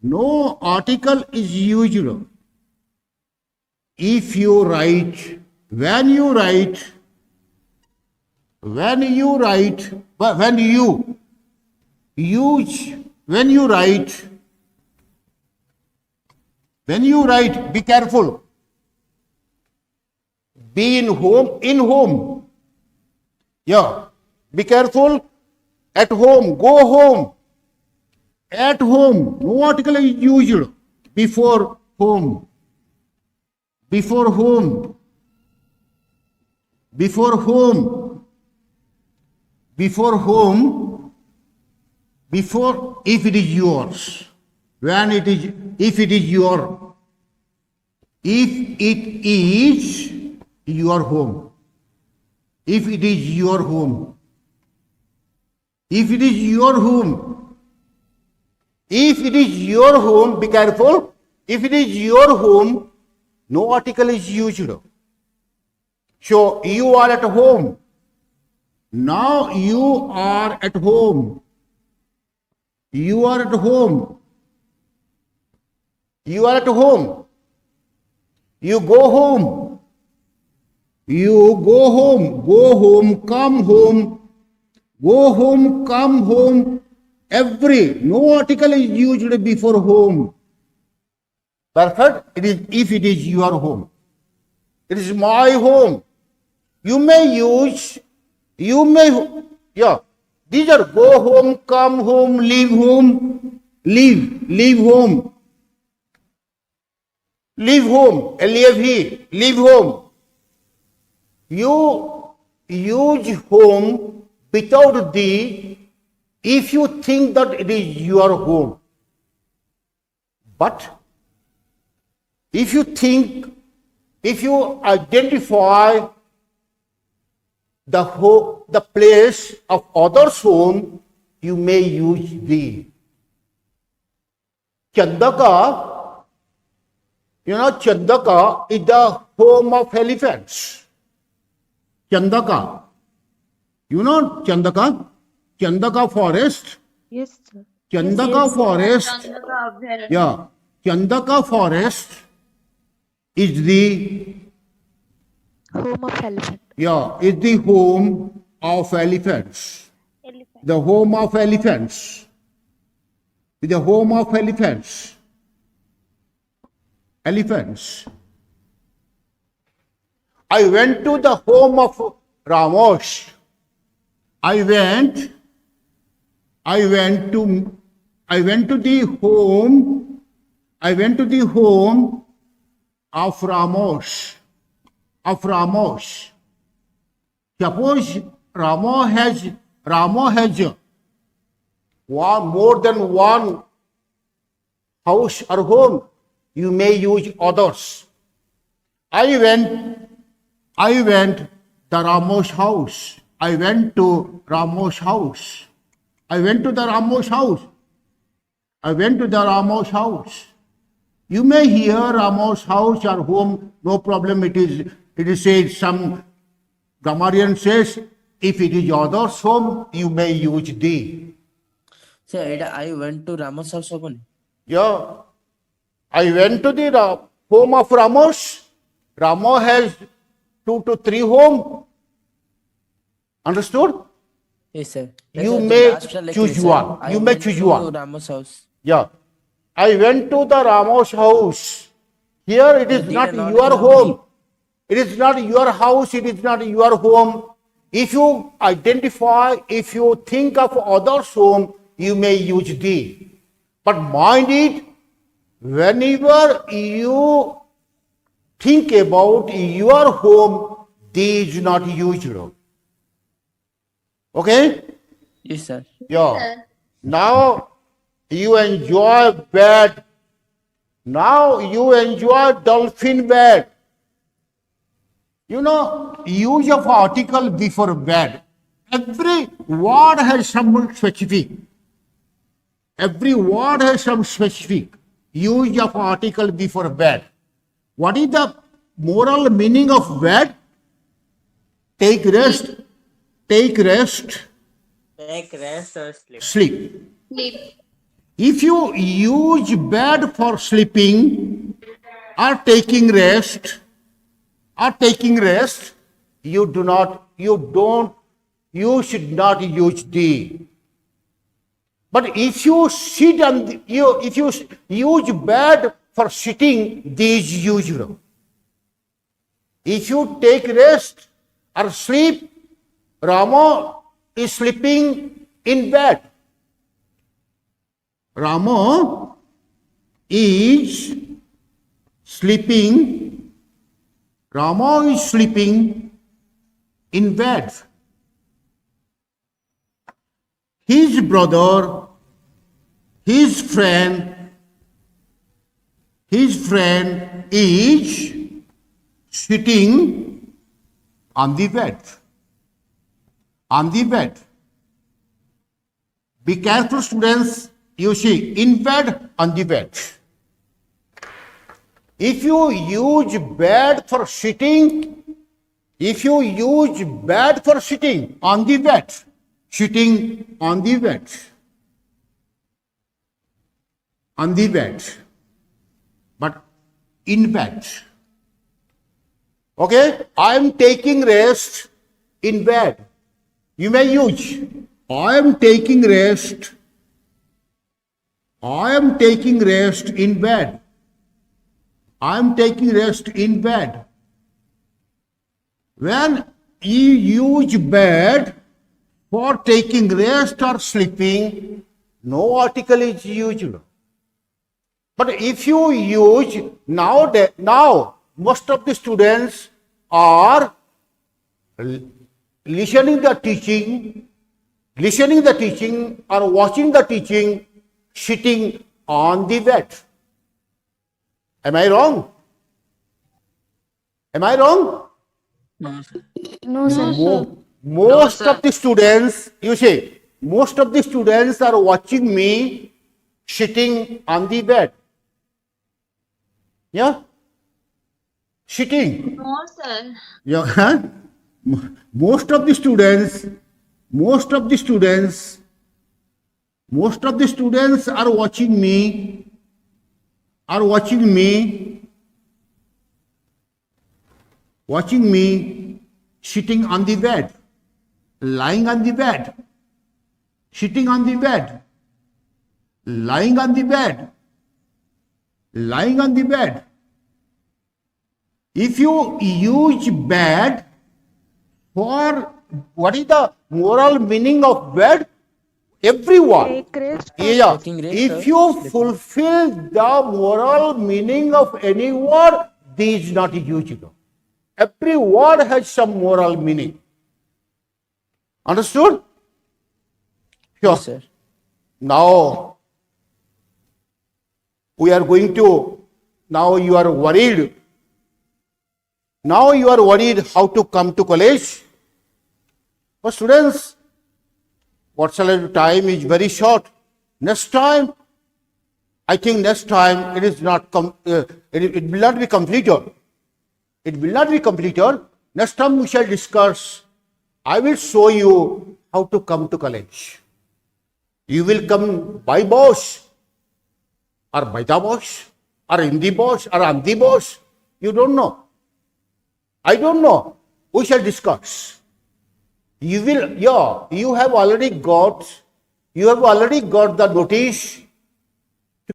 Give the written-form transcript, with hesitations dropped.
No article is used if you write, when you write, when you use, when you write, be careful. Be in home. Yeah, be careful. At home, go home. At home, no article is used before home. Before home. Before home. Before home. Before, if it is yours. When it is, if it is your. If it is your home. If it is your home. If it is your home. If it is your home, be careful. If it is your home, no article is used. So you are at home. Now you are at home. You are at home. You are at home. You go home. You go home. Go home, come home. Go home, come home. No article is used before home. Perfect? It is if it is your home. It is my home. You may use, yeah. These are go home, come home, leave home, leave home. Leave home, L-E-A-V, leave home. You use home without the, if you think that it is your home. But if you think, if you identify the place of others' home, you may use the. Chandaka, Chandaka is the home of elephants. Chandaka. You know Chandaka? Chandaka forest. Yes, sir. Chandaka forest. Yeah. Chandaka forest is the Home of elephant. is the home of elephants. The home of elephants. The home of elephants. Elephants. I went to the home of Ramosh. I went to the home of Ramosh. Suppose Ramo has more than one house or home. You may use others. I went the Ramosh house. I went to Ramosh house. I went to the Ramosh house. I went to the Ramosh house. You may hear Ramosh house or home, no problem. It is said, some grammarian says, if it is others' home, you may use the. Sir, I went to Ramos house. Yeah. I went to the home of Ramos. Ramo has 2 to 3 home. Understood? Yes, sir. You may choose one. You may choose one. Ramos house. Yeah. I went to the Ramos house. Here it is not your home. It is not your house. It is not your home. If you identify, if you think of others' home, you may use the. But mind it, whenever you think about your home, the is not used. Okay? Yes, sir. Yeah. Now you enjoy bed. Now you enjoy dolphin bed. Use of article before bed. Every word has some specific. Every word has some specific. Use of article before bed. What is the moral meaning of bed? Take rest. Take rest. Take rest or sleep. Sleep. Sleep. If you use bed for sleeping or taking rest, you should not use the. But if you sit on if you use bed for sitting, these usual. If you take rest or sleep, Rama is sleeping in bed. Rama is sleeping. Rama is sleeping in bed. His brother, his friend is sitting on the bed. On the bed. Be careful, students. You see, in bed, on the bed. If you use bed for sitting, on the bed, sitting on the bed, but in bed. Okay, I am taking rest in bed. You may use, I am taking rest in bed. I am taking rest in bed. When you use bed for taking rest or sleeping, no article is used. But if you use now most of the students are listening the teaching or watching the teaching sitting on the bed. Am I wrong? No, sir. No, sir. Most of the students, you say, most of the students are watching me sitting on the bed. Yeah? Sitting. No, sir. Yeah. Huh? Most of the students are watching me sitting on the bed, lying on the bed, sitting on the bed, lying on the bed. If you use bed for, what is the moral meaning of bed? Everyone. Take rest. Yeah. Taking rest If or you sleeping. fulfill the moral meaning of any word, this is not used. Every word has some moral meaning. Understood? Sure. Yes, sir. Now, we are going to, now you are worried. Now you are worried how to come to college. But students, what shall I do? Time is very short. Next time, I think next time it is not it will not be completed. It will not be completed. Next time we shall discuss. I will show you how to come to college. You will come by bus, or by the bus, or in the bus, or on the bus. You don't know. I don't know. We shall discuss. You have already got the notice